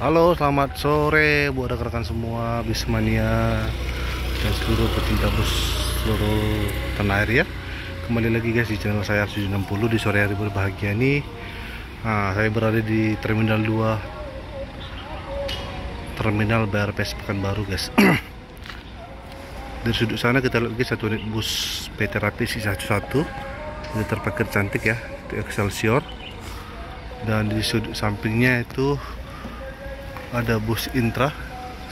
Halo, selamat sore buat rekan-rekan semua Bismania dan seluruh pecinta bus seluruh tanah air ya. Kembali lagi guys di channel saya 760 di sore hari berbahagia ini. Saya berada di Terminal 2 Terminal BRPS Pekanbaru guys. Dari sudut sana kita lihat guys satu unit bus PT Rapi C11 ini terparkir cantik ya, itu Excelsior. Dan di sudut sampingnya itu ada bus Intra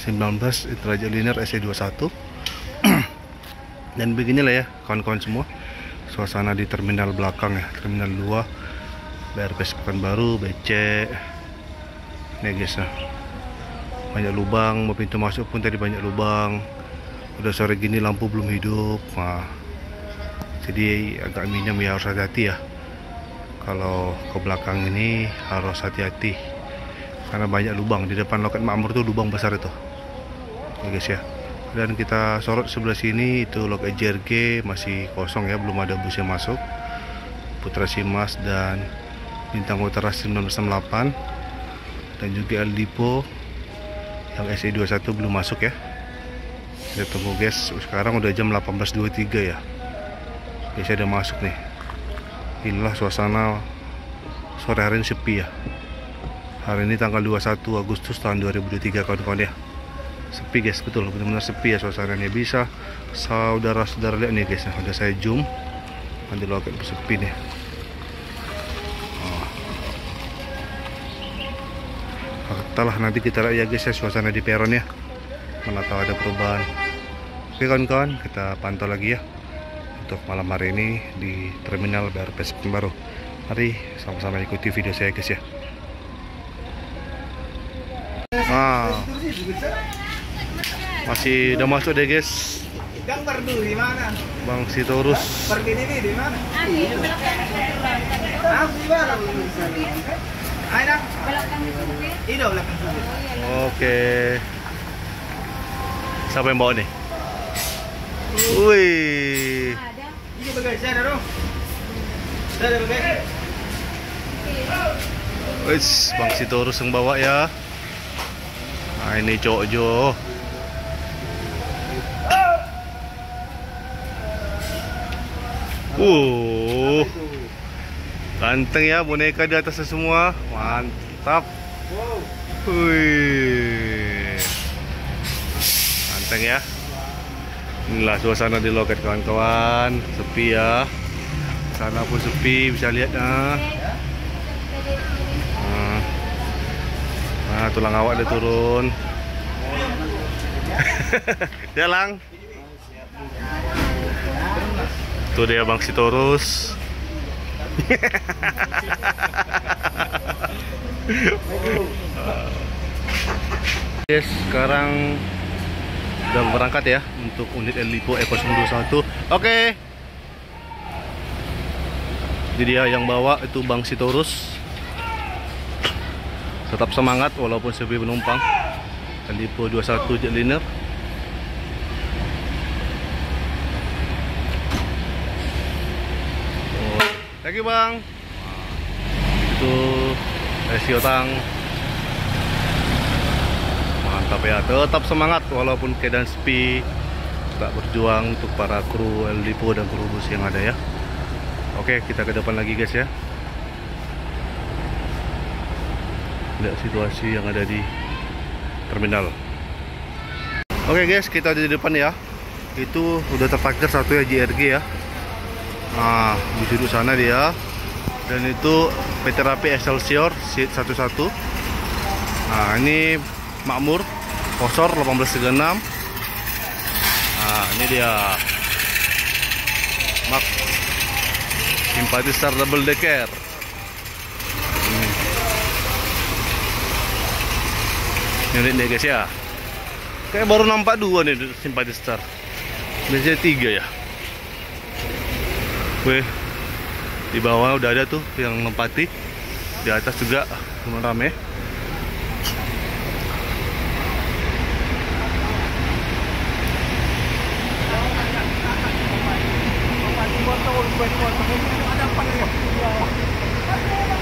19 Intra Jaliner SE21. Dan beginilah ya kawan-kawan semua suasana di terminal belakang ya, Terminal 2 BRPS Pekanbaru BC. Nih guys ya, banyak lubang, mau pintu masuk pun tadi banyak lubang. Udah sore gini lampu belum hidup, jadi agak minim ya, harus hati-hati ya. Kalau ke belakang ini harus hati-hati karena banyak lubang. Di depan loket Makmur tuh lubang besar itu ya guys ya. Dan kita sorot sebelah sini itu loket JRG masih kosong ya, belum ada bus yang masuk. Putra Simas dan Bintang Utara 1968 dan juga El Dipo yang SE21 belum masuk ya. Kita tunggu guys, sekarang udah jam 18.23 ya. Biasanya udah masuk nih. Inilah suasana sore hari ini sepi ya. Hari ini tanggal 21 Agustus tahun 2023 kawan-kawan ya. Sepi guys, betul, benar-benar sepi ya suasananya. Bisa saudara-saudara lihat nih guys, udah saya zoom. Nanti loket sepi nih. Setelah nanti kita lihat ya guys ya suasana di peron ya, mana tahu ada perubahan. Oke kawan-kawan, kita pantau lagi ya untuk malam hari ini di Terminal BRPS Pekanbaru. Mari sama-sama ikuti video saya guys ya. Masih udah masuk deh guys. Di mana? Bang Sitorus. Pergi ini di mana? Belakang. Oke. Siapa yang bawa nih? Wih. Ini bagasi ada dong. Ada bagasi. Wis, Bang Sitorus yang bawa ya. Nah, ini cowok Jo. Ganteng ya, boneka di atasnya semua. Mantap. Wih. Ganteng ya. Inilah suasana di loket kawan-kawan. Sepi ya. Sana pun sepi, bisa lihat tulang awak dia turun. Jalan. Tuh dia Bang Sitorus. Yes, sekarang udah berangkat ya untuk unit El Dipo E021. Oke. Jadi dia yang bawa itu Bang Sitorus. Tetap semangat walaupun sepi penumpang. El Dipo 21 Jetliner. Thank you Bang. Itu Resio Tang. Mantap ya, tetap semangat walaupun keadaan sepi. Tak berjuang untuk para kru El Dipo dan kru bus yang ada ya. Oke, kita ke depan lagi guys ya. Lihat situasi yang ada di terminal. Oke guys, kita ada di depan ya. Itu udah terparkir satu ya JRG ya. Di sudut sana dia. Dan itu PT Rapi Excelsior C11. Ini Makmur Kosor 1836. Ini dia Mak Simpatister double decker. Unit nih guys ya. Kayak baru nampak dua nih Simpatister. Biasanya 3 ya. Wih, di bawah udah ada tuh yang nempati. Di atas juga lumayan rame.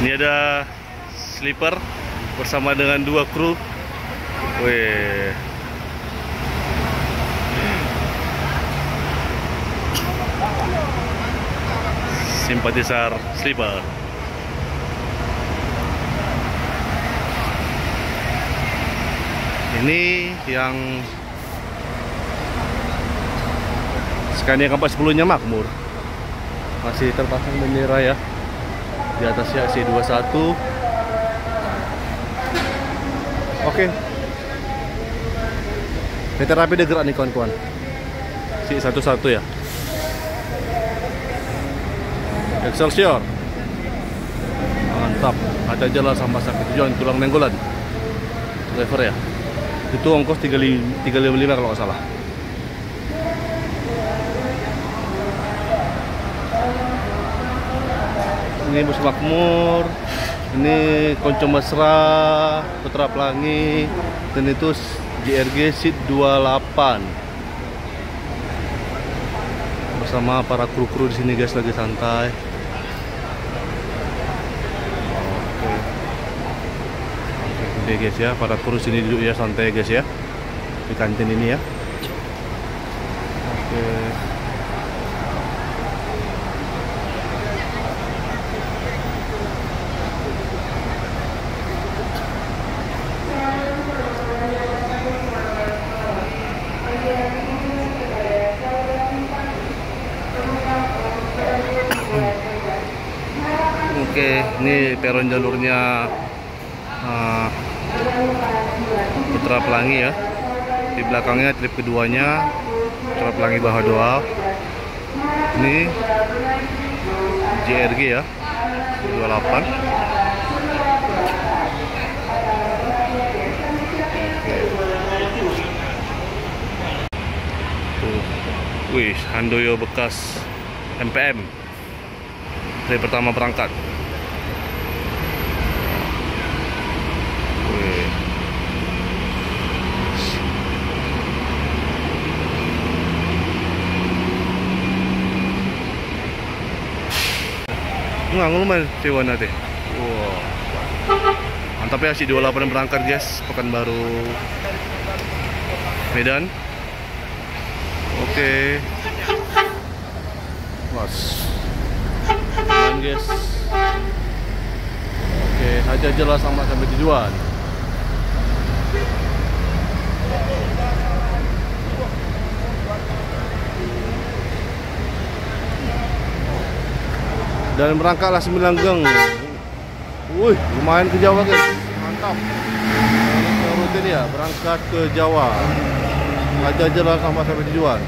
Ini ada sleeper bersama dengan 2 kru Wih. Simpatisar sleeper. Ini yang Scania Compass 10-nya Makmur. Masih terpasang bendera ya. Di atasnya C21. Oke. PT Rapi udah gerak nih kawan-kawan. C11 ya. Excelsior. Mantap. Ada jalan sama sakit tujuan tulang Nenggolan. Driver ya. Itu ongkos 355 kalau nggak salah. Ini bus Makmur, ini Konco Mesra, Putra Pelangi, dan itu JRG Seat 28 bersama para kru-kru di sini guys, lagi santai. Oke guys ya, para kru sini duduk ya, santai guys ya, di kantin ini ya. Oke. Oke, ini peron jalurnya Putra Pelangi ya. Di belakangnya trip keduanya Putra Pelangi Bahadoa. Ini JRG ya, 28. Tuh. Wih, Handoyo bekas MPM. Hari pertama berangkat. Nggak lumayan Dewan nanti. Wow. Mantap ya, si 28 berangkat guys, Pekanbaru Medan. Oke. Mas. Aman guys. Oke, aja jelas sama sampai tujuan. Dan berangkatlah 9 geng. Wih, lumayan ke Jawa guys. Mantap. Ini rutin ya, berangkat ke Jawa. Aja jalan sama sampai tujuan.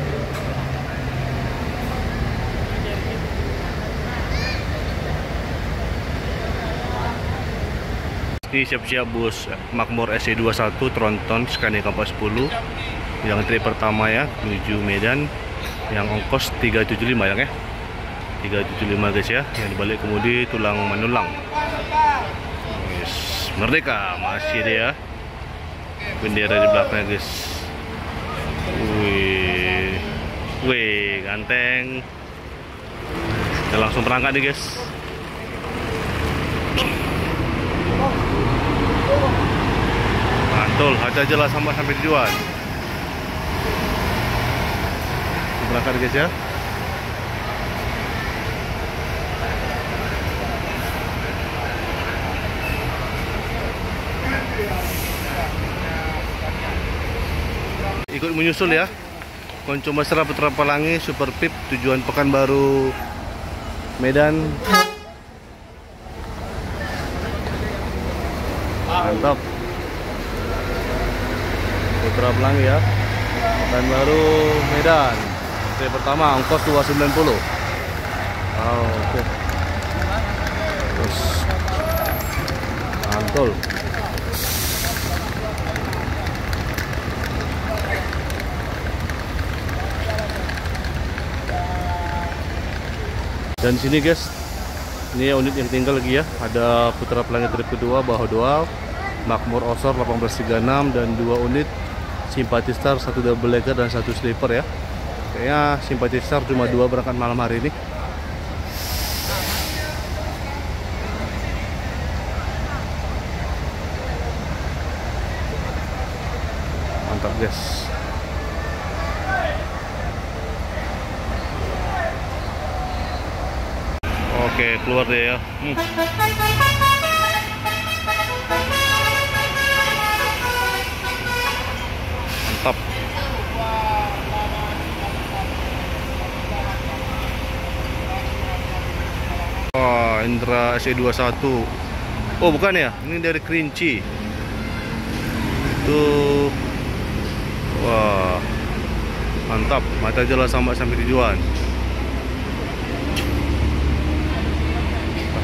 Ini siap-siap bus Makmur SC21 Tronton Scania Compass 10 yang trip pertama ya, menuju Medan, yang ongkos 375 ya. 375 guys ya, yang dibalik kemudi tulang Manulang. Yes, Merdeka masih dia, bendera di belakangnya guys. Wih, wih, ganteng. Kita langsung berangkat nih guys. Mantul, ada jelas sampai tujuan. Berangkat guys ya. Ikut menyusul ya, Konco Mesra Putra Pelangi Super Pip tujuan Pekanbaru Medan. Mantap. Putra Pelangi ya, Pekanbaru Medan. Trip pertama ongkos 290. Wow, oke. Terus mantul. Dan sini guys, ini unit yang tinggal lagi ya. Ada Putra Pelangi trip kedua Bahadoa, Makmur Osor 1836, dan 2 unit Simpatistar, 1 double decker dan 1 sleeper ya. Kayaknya Simpatistar cuma 2 berangkat malam hari ini. mantap guys. Oke, keluar deh ya. Mantap. Wah, Indra SE21. Oh, bukan ya? Ini dari Kerinci. Itu. Wah. Mantap, mata jelas sampai tujuan.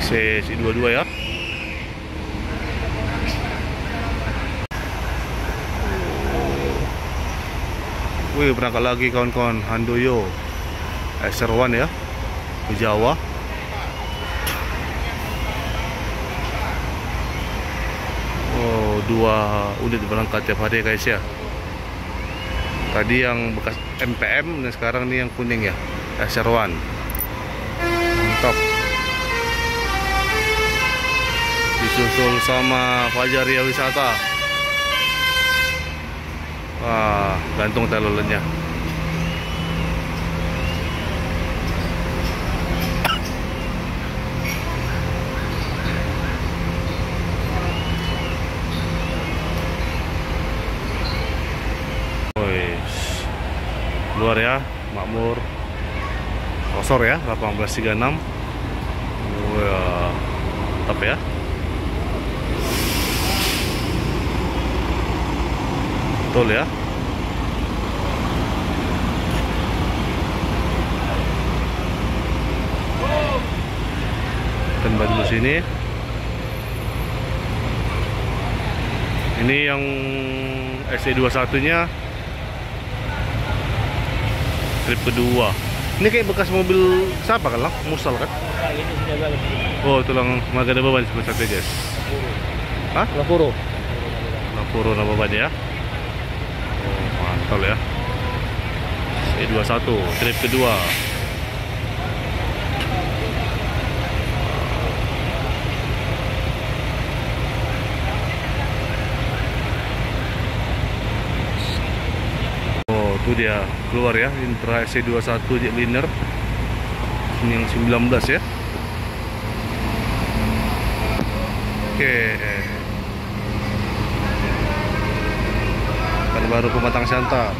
SE22 ya. Wih, berangkat lagi kawan-kawan, Handoyo SR1 ya, ke Jawa. Oh, 2 unit berangkat tiap hari guys ya. Tadi yang bekas MPM dan sekarang ini yang kuning ya, SR1. Mantap. Disusul sama Fajaria Wisata. Wah, gantung telolennya. Luar ya, Makmur kosor ya, 1836. Wah, mantap ya. Betul ya. Dan baju sini. Ini yang SE21-nya trip kedua. Ini kayak bekas mobil siapa kan lah? Musal kan? Oh, tulang Magada Beban seperti satu guys. Hah? Lapuro Nababan ya. Oh, mantap ya. SE21 trip kedua. Itu dia keluar ya, Intra SE21 jetliner. Ini yang 19 ya. Oke. Kan baru Pematang Siantar.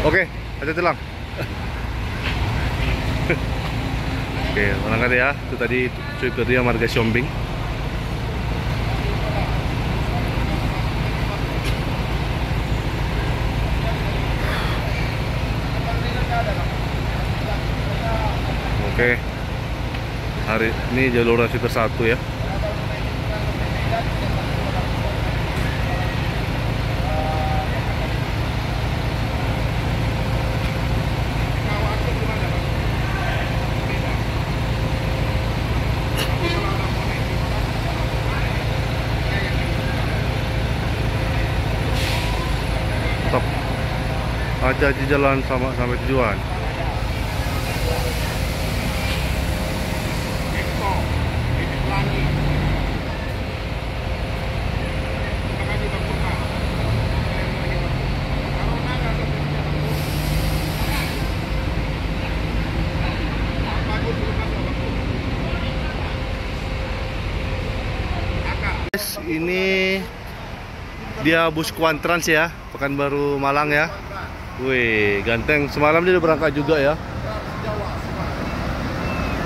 Oke, ada telang. Oke, berangkat ya. Itu tadi cuy kerja marga Siombing. Oke, hari ini jalur super 1 ya. Top. Hati-hati jalan sampai tujuan. Ini dia bus Kuantrans ya, Pekanbaru Malang ya. Wih, ganteng. Semalam dia udah berangkat juga ya.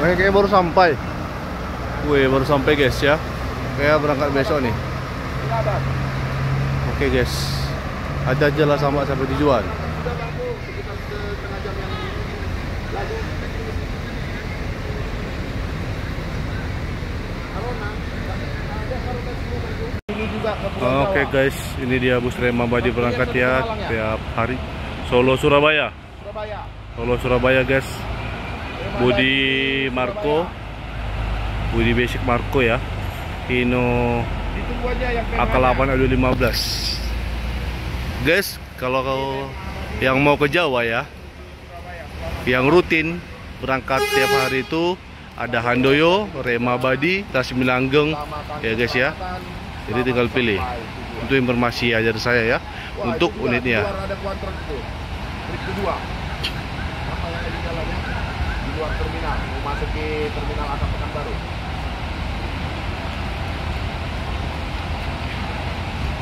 Kayaknya baru sampai. Wih, baru sampai guys ya. Kayak berangkat besok nih. Oke guys, ada aja lah sampai tujuan. Oke guys, ini dia bus Rema Badi berangkat ya tiap hari. Solo Surabaya guys. Budi Basic Marco ya. Hino AK8 A215. Guys, kalau yang mau ke Jawa ya, yang rutin berangkat tiap hari itu ada Handoyo, Rema Badi, Tasmilanggeng ya guys ya. Jadi tinggal pilih. Untuk informasi aja dari saya ya. Untuk unitnya. Ada kontrak itu. Trip kedua. Apa yang ada di dalamnya? Di luar terminal, mau masuk ke terminal Akap Pekanbaru.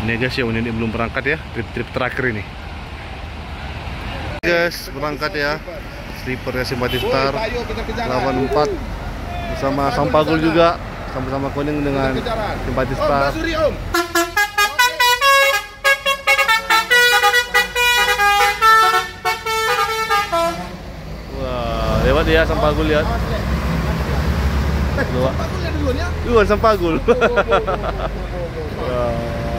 Ini guys ya, unit ini belum berangkat ya. Trip terakhir ini. Guys, berangkat ya. Sleepernya Simpati Star 84 bersama Sampagul juga, sama-sama kuning dengan Simpati Star. Wah, lewat ya Sampagul, lihat. Duluan Sampagul.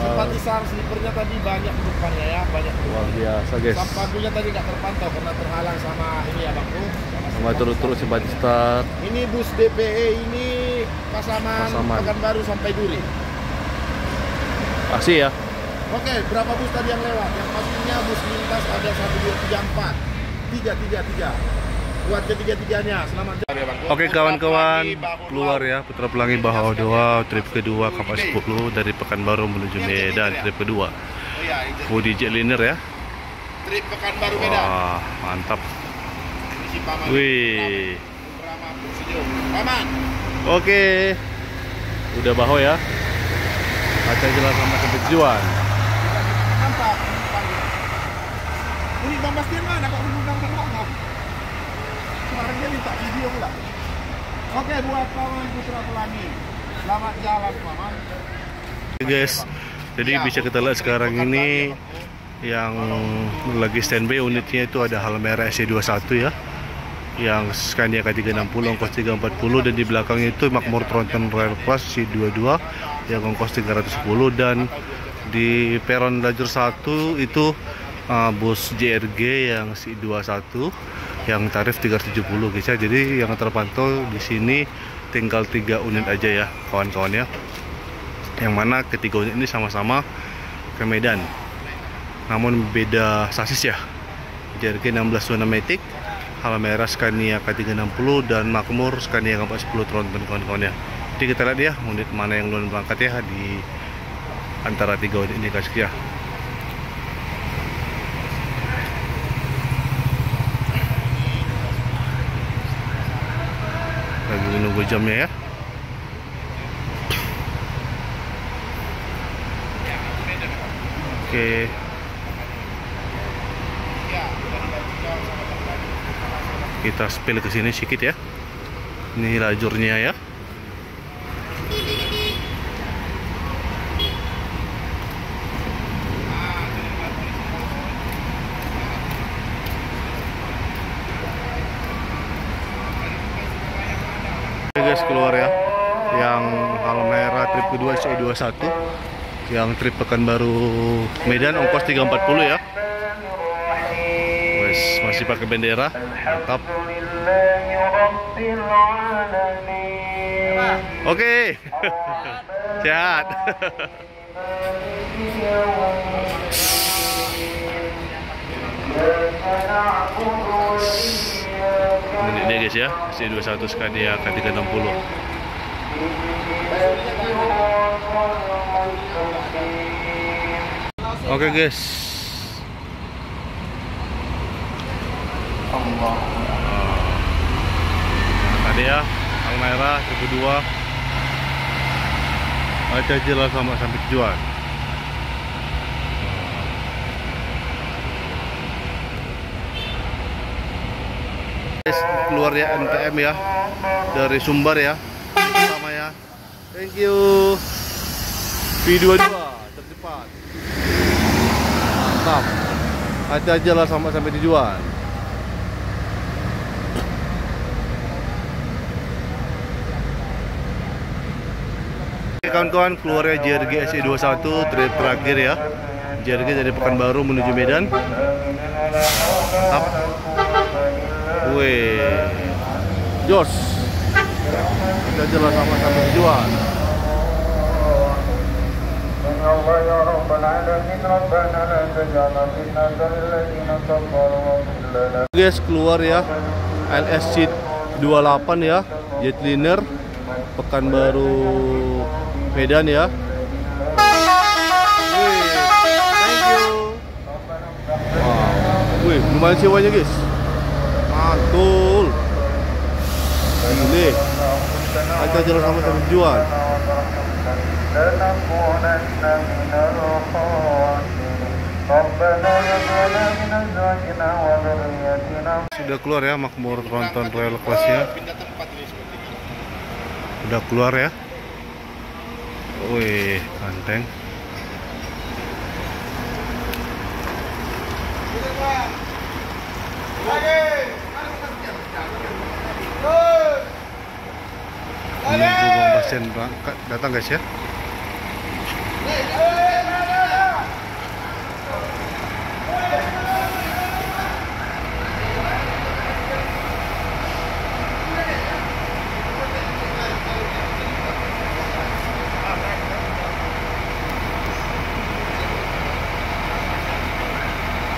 Simpati Star sleepernya tadi banyak penumpangnya ya, banyak. Luar biasa guys. Sampagulnya tadi nggak terpantau karena terhalang sama ini ya bang. Sama terus Simpati Star. Ini bus DPE ini Pasaman. Pekanbaru sampai Duri. Asih ya. Oke, berapa bus tadi yang lewat? Yang pastinya bus lintas ada 1, 2, 3, 4 3. Buat ketiga-tiganya, selamat jalan ya bang. Oke kawan-kawan, keluar ya Putra Pelangi Bahawa 2, trip kedua kapal 10 dari Pekanbaru menuju Medan, trip kedua. Budi jetliner ya. Trip Pekanbaru Medan. Wah, mantap. Ini si Paman. Wih. Paman. Oke. Udah Bahawa ya. Kaca jelas sama sampai tujuan. Nampak. Ini Bang Bastian mana kok mengundang mana? Kemarin dia minta video pula. Oke, buat Paman Putra Pelangi. Selamat jalan Paman. Guys, jadi bisa kita lihat sekarang ini yang lagi standby unitnya itu ada Halmera SC21 ya, yang Scania K360 ongkos 340, dan di belakangnya itu Makmur Tronton Rail Plus C22 yang ongkos 310, dan di peron lajur 1 itu bus JRG yang C21 yang tarif 370 guys ya. Jadi yang terpantau di sini tinggal 3 unit aja ya kawan-kawan ya, yang mana ketiga unit ini sama-sama ke Medan, namun beda sasis ya. JRG 16 zona Matic, Halmera Scania K360, dan Makmur Scania K410 Tronton kawan-kawan ya. Jadi kita lihat ya unit mana yang belum berangkat ya di antara 3 unit ini guys ya. Lagi menunggu jamnya ya. Oke. Kita spill ke sini sedikit ya. Ini lajurnya ya. Guys, keluar ya yang Halmera trip kedua C21 yang trip Pekanbaru Medan ongkos 340 ya. Wes, masih pakai bendera, mantap. Oke. Sehat. Ini dia guys ya, C21 Scania K360. Oke guys. Tadi ya, Halmera kedua. Ada jelas sama sampai tujuan. Keluar ya NPM ya dari Sumbar ya, sama ya. Thank you. V22 tercepat. Mantap. Ada aja lah sampai tujuan. Oke kawan-kawan, keluar ya JRG SC21 trip terakhir ya. JRG dari Pekanbaru menuju Medan. Mantap. Wih, jos, kita jelas sama sampai tujuan. Guys, keluar ya LSC 28 ya, jetliner Pekanbaru Medan ya. lumayan sewanya guys. Mantul. Ini kita jalan sampai tujuan. Sudah keluar ya Makmur tronton Royal Class-nya. Udah keluar ya. Wih, ganteng. Menunggu Bang Bastian datang guys ya.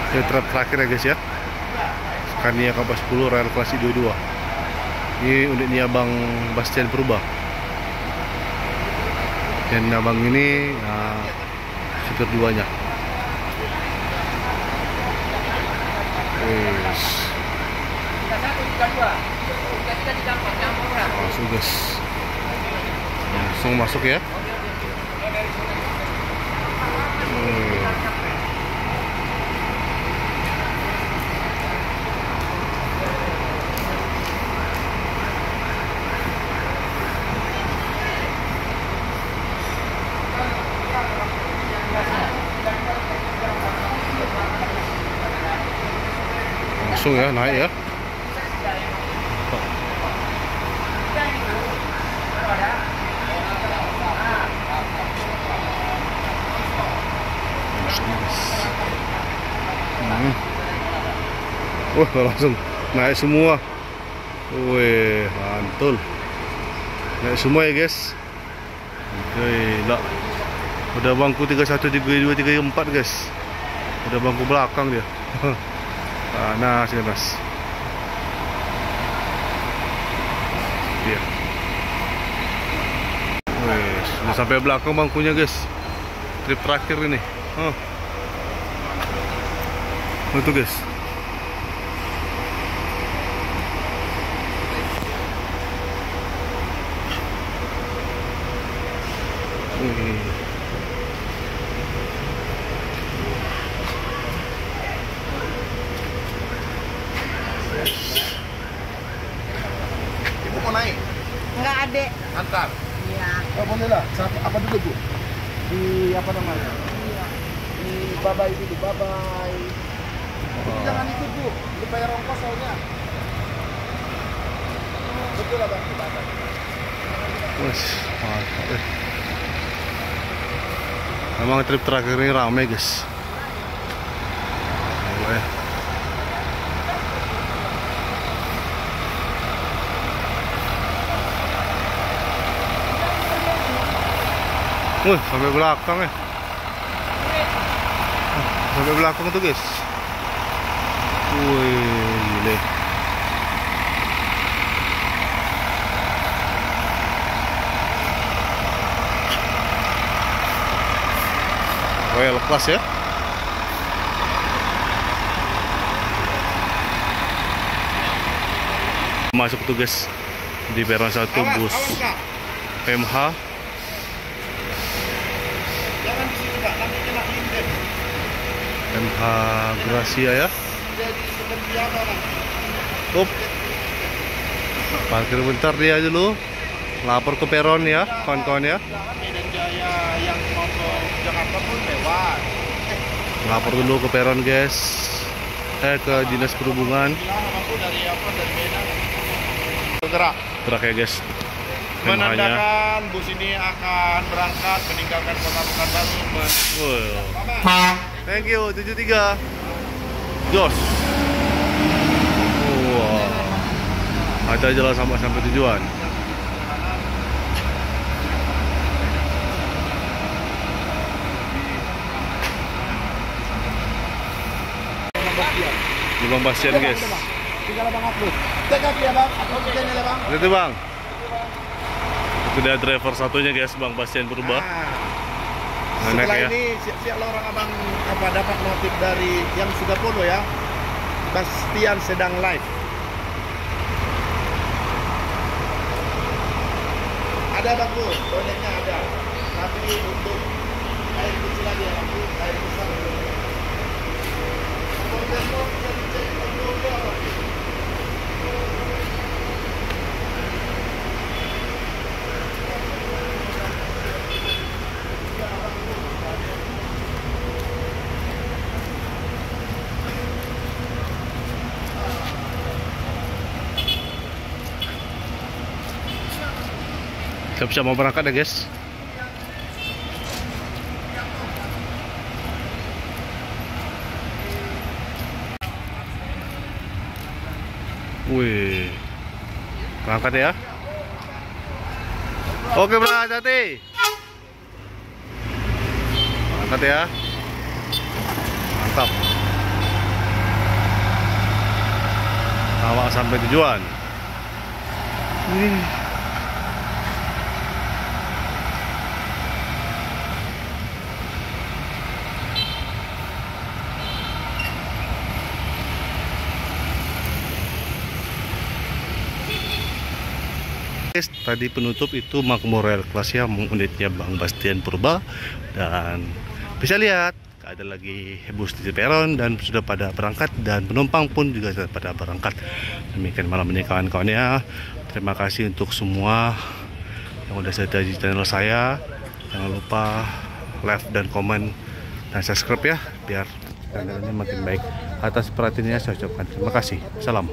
Ini truk terakhir ya guys ya. Scania KB10 Royal Class 22. Ini unitnya Bang Bastian Purba. Dan abang ini supir duanya. Langsung guys. Langsung masuk ya. Langsung ya naik ya. Wah, langsung naik semua. Wih, mantul. Naik semua ya guys. Gila. Udah bangku 31, 32, 34 guys. Udah bangku belakang dia. Panas ya mas. Iya. Wih, sudah sampai belakang bangkunya guys. Trip terakhir ini. Itu guys. Ibu mau naik? Enggak, adek. Antar. Iya. Oh, boleh lah. Apa dulu Bu? Di apa namanya? Iya. Di babai dulu, babai. Jangan ikut Bu, lu bayar ongkos soalnya. Betul lah Bang, kita akan. Wes, mantap. Memang trip terakhir ini ramai guys. Wih, sampai belakang ya. Sampai belakang tuh guys. Wih, gile. Royal Class ya. Masuk tuh guys di peron 1 bus PMH. Jangan di situ Kak, nanti kena linden. PMH Gracia ya. Jadi seperti apa nanti? Up. Parkir bentar dia dulu. Lapor ke peron ya, kawan-kawan ya. Medan Jaya yang mau ke Jakarta pun lewat. Lapor dulu ke peron guys. Ke Dinas Perhubungan. Aku dari apa? Dari Medan. Bergerak. Gerak ya guys. Menandakan bus ini akan berangkat meninggalkan kota Pekanbaru. Wow. Thank you 73. Jos. Wow. Kita jalan sampai tujuan. Bang Bastian guys. Tinggal Bang upload. Cek ya Bang, upload channel ya Bang. Itu Bang. Itu dia driver satunya guys, Bang Bastian Purba. Setelah ini siap-siap lah orang abang dapat notif dari yang sudah follow ya. Bastian sedang live. Ada bagus, boneknya ada. Tapi untuk air kecil aja, air besar. Kalau bisa dicek dulu. Siap-siap mau berangkat ya guys. Wih, berangkat ya. Oke berangkat hati. Berangkat ya. Mantap. Awak sampai tujuan. Tadi penutup itu Makmur Rail Class ya, unitnya Bang Bastian Purba, dan bisa lihat ada lagi bus di peron dan sudah pada berangkat, dan penumpang pun juga sudah pada berangkat. Demikian malam ini kawan-kawan ya. Terima kasih untuk semua yang udah setia di channel saya. Jangan lupa like dan komen dan subscribe ya, biar channelnya makin baik. Atas perhatiannya saya ucapkan terima kasih. Salam.